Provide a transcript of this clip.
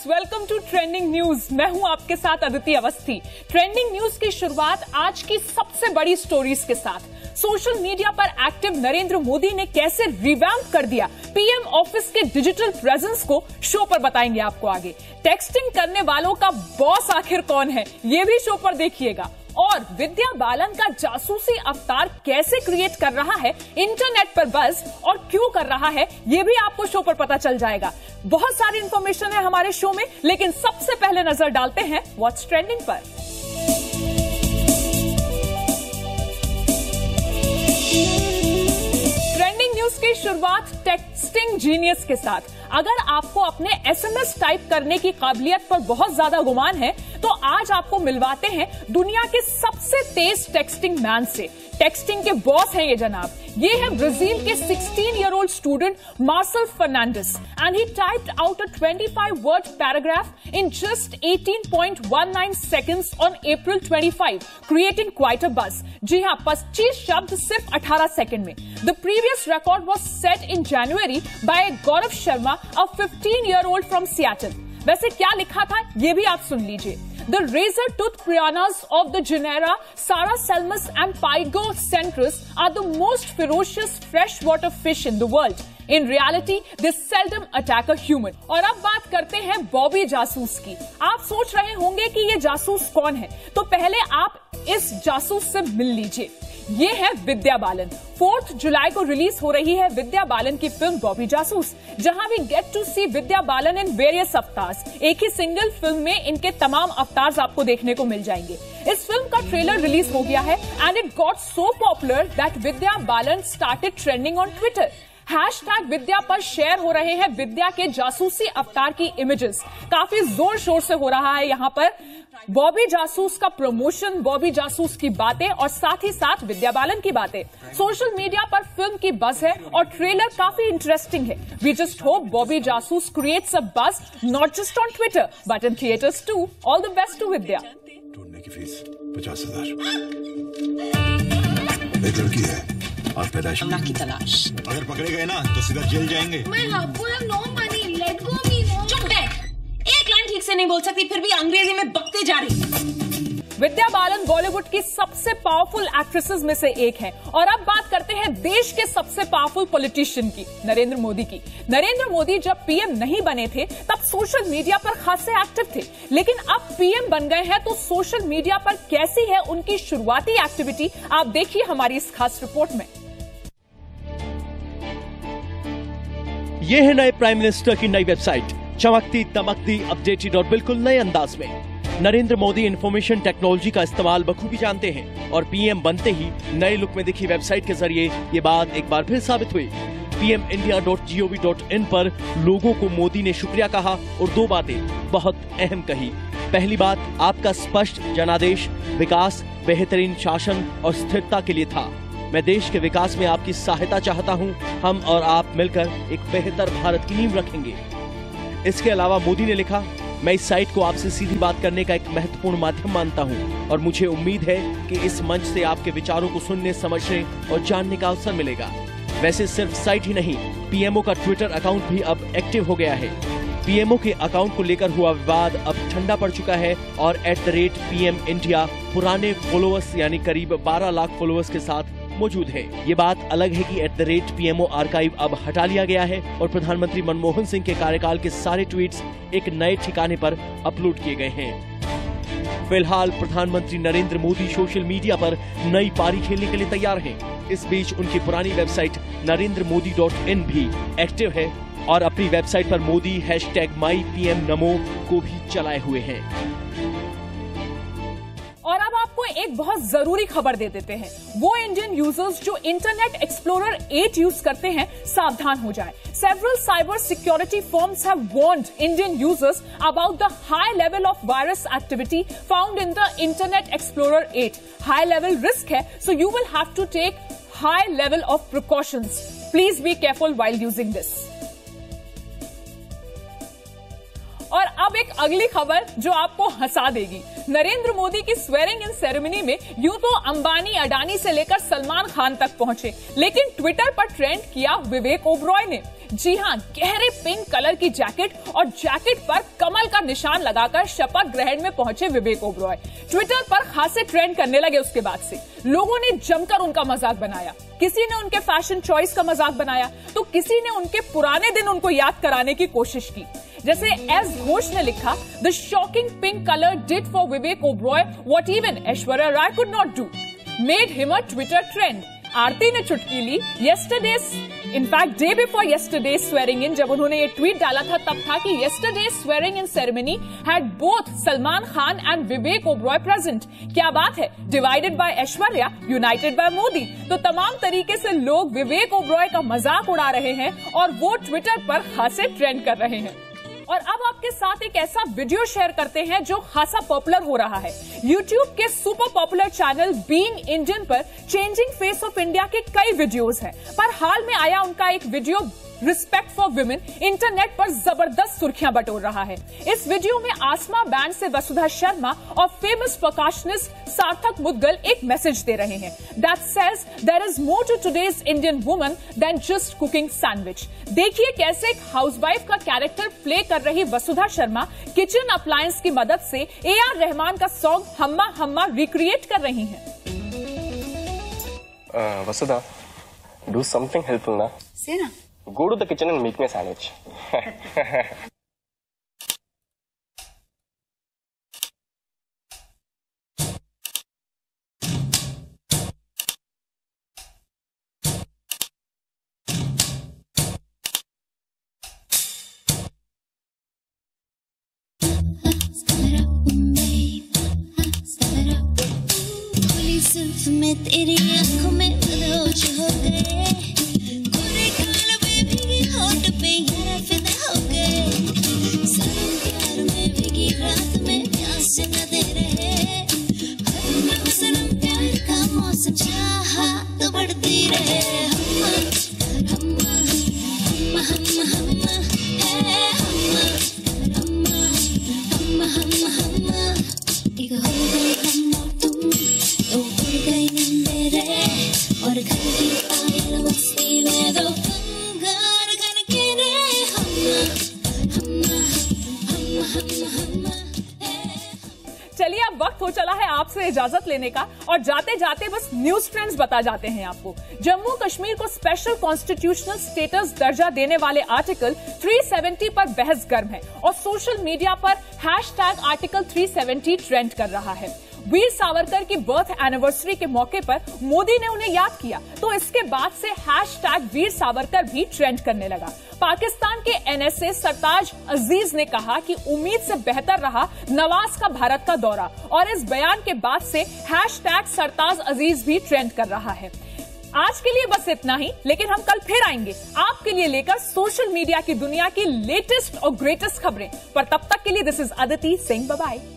Welcome to trending news. मैं हूं आपके साथ अदिति अवस्थी। ट्रेंडिंग न्यूज की शुरुआत आज की सबसे बड़ी स्टोरीज के साथ। सोशल मीडिया पर एक्टिव नरेंद्र मोदी ने कैसे रिवैम्प कर दिया पीएम ऑफिस के डिजिटल प्रेजेंस को, शो पर बताएंगे आपको आगे। टेक्सटिंग करने वालों का बॉस आखिर कौन है, ये भी शो पर देखिएगा। और विद्या बालन का जासूसी अवतार कैसे क्रिएट कर रहा है इंटरनेट पर बज़ और क्यों कर रहा है, ये भी आपको शो पर पता चल जाएगा। बहुत सारी इंफॉर्मेशन है हमारे शो में, लेकिन सबसे पहले नजर डालते हैं व्हाट्स ट्रेंडिंग पर। ट्रेंडिंग न्यूज की शुरुआत टेक्सटिंग जीनियस के साथ। अगर आपको अपने एसएमएस टाइप करने की काबिलियत पर बहुत ज्यादा गुमान है तो आज आपको मिलवाते हैं दुनिया के सबसे तेज टेक्सटिंग मैन से। टेक्सटिंग के बॉस हैं ये जनाब। ये है ब्राजील के 16-year-old student Marcel Fernandes and he typed out a 25-word paragraph in just 18.19 seconds on April 25, creating quite a buzz. जी हाँ, 25 शब्द सिर्फ 18 सेकंड में। The previous record was set in January by Gaurav Sharma, a 15-year-old from Seattle. वैसे क्या लिखा था ये भी आप सुन लीजिए। The razor-toothed piranhas of the genera Sarasalmus and Pygocentris are the most ferocious freshwater fish in the world. In reality, they seldom attack a human. और अब बात करते हैं बॉबी जासूस की। आप सोच रहे होंगे कि ये जासूस कौन है, तो पहले आप इस जासूस से मिल लीजिए। ये है विद्या बालन। 4 जुलाई को रिलीज हो रही है विद्या बालन की फिल्म बॉबी जासूस, जहां we get to see Vidya Balan in various avatars. एक ही सिंगल फिल्म में इनके तमाम अवतार्स आपको देखने को मिल जाएंगे। इस फिल्म का ट्रेलर रिलीज हो गया है and it got so popular that Vidya Balan started trending on Twitter. Hashtag Vidya पर शेयर हो रहे हैं विद्या के जासूसी अवतार की इमेजेस। काफी जोर शोर से हो रहा है यहाँ पर बॉबी जासूस का प्रमोशन, बॉबी जासूस की बातें और साथ ही साथ विद्या बालन की बातें। सोशल मीडिया पर फिल्म की बज़ है और ट्रेलर काफी इंटरेस्टिंग है। We just hope Bobby Jasoos creates a buzz not just on Twitter but in theatres too. All the best to Vidya. ढूंढने की फीस 50,000। एक लड़की है और पैदाइश की तलाश। अगर पकड़े गए ना तो सीधा जेल जाएंगे। चुप बैठ। एक लाइन ठीक से नहीं बोल सकती फिर भी अंग्रेजी में बकते जा रही। विद्या बालन बॉलीवुड की सबसे पावरफुल एक्ट्रेसेस में से एक है। और अब बात करते हैं देश के सबसे पावरफुल पॉलिटिशियन की, नरेंद्र मोदी की। नरेंद्र मोदी जब पीएम नहीं बने थे तब सोशल मीडिया पर खासे एक्टिव थे, लेकिन अब पीएम बन गए हैं तो सोशल मीडिया पर कैसी है उनकी शुरुआती एक्टिविटी, आप देखिए हमारी इस खास रिपोर्ट में। ये है नए प्राइम मिनिस्टर की नई वेबसाइट, चमकती दमकती अपडेटेड और बिल्कुल नए अंदाज में। नरेंद्र मोदी इंफॉर्मेशन टेक्नोलॉजी का इस्तेमाल बखूबी जानते हैं और पीएम बनते ही नए लुक में दिखी वेबसाइट के जरिए ये बात एक बार फिर साबित हुई। pmindia.gov.in पर लोगों को मोदी ने शुक्रिया कहा और 2 बातें बहुत अहम कही। पहली बात, आपका स्पष्ट जनादेश विकास, बेहतरीन शासन और स्थिरता के लिए था। मैं देश के विकास में आपकी सहायता चाहता हूं। हम और आप मिलकर एक बेहतर भारत की नींव रखेंगे। इसके अलावा मोदी ने लिखा, मैं इस साइट को आपसे सीधी बात करने का एक महत्वपूर्ण माध्यम मानता हूं और मुझे उम्मीद है कि इस मंच से आपके विचारों को सुनने, समझने और जानने का अवसर मिलेगा। वैसे सिर्फ साइट ही नहीं, पीएमओ का ट्विटर अकाउंट भी अब एक्टिव हो गया है। पीएमओ के अकाउंट को लेकर हुआ विवाद अब ठंडा पड़ चुका है और @PM India पुराने फॉलोअर्स यानी करीब 12 लाख फॉलोअर्स के साथ मौजूद है। ये बात अलग है कि @PMO आर्काइव अब हटा लिया गया है और प्रधानमंत्री मनमोहन सिंह के कार्यकाल के सारे ट्वीट्स एक नए ठिकाने पर अपलोड किए गए हैं। फिलहाल प्रधानमंत्री नरेंद्र मोदी सोशल मीडिया पर नई पारी खेलने के लिए तैयार हैं। इस बीच उनकी पुरानी वेबसाइट narendramodi.in भी एक्टिव है और अपनी वेबसाइट पर मोदी #MyPMNamo को भी चलाए हुए हैं। और अब आपको एक बहुत जरूरी खबर दे देते हैं। वो इंडियन यूजर्स जो इंटरनेट एक्सप्लोरर 8 यूज करते हैं, सावधान हो जाएं। Several cyber security firms have warned Indian users about the high level of virus activity found in the Internet Explorer 8. High level risk है, so you will have to take high level of precautions. Please be careful while using this. और अब एक अगली खबर जो आपको हंसा देगी। नरेंद्र मोदी की स्वेरिंग इन सेरेमनी में यूं तो अंबानी, अडानी से लेकर सलमान खान तक पहुंचे, लेकिन ट्विटर पर ट्रेंड किया विवेक ओबरॉय ने। जी हां, गहरे पिंक कलर की जैकेट और जैकेट पर कमल का निशान लगाकर शपथ ग्रहण में पहुंचे विवेक ओबरॉय। ट्विटर पर खासे ट्रेंड करने लगे। उसके बाद से लोगों ने जमकर उनका मजाक बनाया। किसी ने उनके फैशन चॉइस का मजाक बनाया तो किसी ने उनके पुराने दिन उनको याद कराने की कोशिश की। जैसे एस घोष ने लिखा, the shocking pink colour did for Vivek Oberoi what even Aishwarya Rai could not do, made him a Twitter trend. Aarti ने चुटकी ली, yesterday in fact day before yesterday swearing in, जब उन्होंने ये ट्वीट डाला था तब था कि yesterday swearing in ceremony had both Salman Khan and Vivek Oberoi present. क्या बात है, divided by Aishwarya, united by Modi. तो तमाम तरीके से लोग विवेक ओबरॉय का मजाक उड़ा रहे हैं और वो ट्विटर पर खासे ट्रेंड कर रहे हैं। और अब आपके साथ एक ऐसा वीडियो शेयर करते हैं जो खासा पॉपुलर हो रहा है। YouTube के super popular channel being Indian पर चेंजिंग फेस ऑफ इंडिया के कई वीडियोस हैं, पर हाल में आया उनका एक video respect for women internet पर जबरदस्त सुर्खियां बटोर रहा है। इस वीडियो में आसमा बैंड से वसुधा शर्मा और फेमस प्रकाशनिस्ट सार्थक मुद्गल एक मैसेज दे रहे हैं, that says there is more to today's Indian woman than just cooking sandwich. देखिए कैसे एक हाउसवाइफ का कैरेक्टर प्ले कर रही वसुधा शर्मा किचन अप्लायंस की मदद से AR रहमान का सॉन्ग हम्मा हम्मा रिक्रिएट कर रही हैं। Vasudha, do something helpful na. Say na. Go to the kitchen and make me a sandwich. मैं तेरी आंखों में मदहोश हो गए, गोरे गाल में भीगी होठ पे यारा फिदा हो गए, सनम प्यार में भीगी रात में प्यास न दे रहे, हर सनम प्यार का मौसम चाहा तो बढ़ती रहे। हम्मा हम्मा हम्मा हम्मा हम्मा है हम्मा हम्मा हम्मा हम्मा हम्मा, एक हो गए हम और तुम तो उड़ गए मेरे, और घर की पायल मस्ती में दो कंगार करके रे हम्मा हम्मा हम्मा हम्मा हम्मा। चलिए अब वक्त हो चला है आपसे इजाजत लेने का, और जाते जाते बस न्यूज ट्रेंड्स बता जाते हैं आपको। जम्मू कश्मीर को स्पेशल कॉन्स्टिट्यूशनल स्टेटस दर्जा देने वाले आर्टिकल 370 पर बहस गर्म है और सोशल मीडिया पर हैशटैग आर्टिकल 370 ट्रेंड कर रहा है। वीर सावरकर की बर्थ एनिवर्सरी के मौके पर मोदी ने उन्हें याद किया तो इसके बाद से हैशटैग वीर सावरकर भी ट्रेंड करने लगा। पाकिस्तान के NSA सरताज अजीज ने कहा कि उम्मीद से बेहतर रहा नवाज का भारत का दौरा, और इस बयान के बाद से हैशटैग सरताज अजीज भी ट्रेंड कर रहा है। आज के लिए बस इतना ही, लेकिन हम कल फिर आएंगे आपके लिए लेकर सोशल मीडिया की दुनिया की लेटेस्ट और ग्रेटेस्ट खबरें। पर तब तक के लिए this is Aditi Singh, bye bye.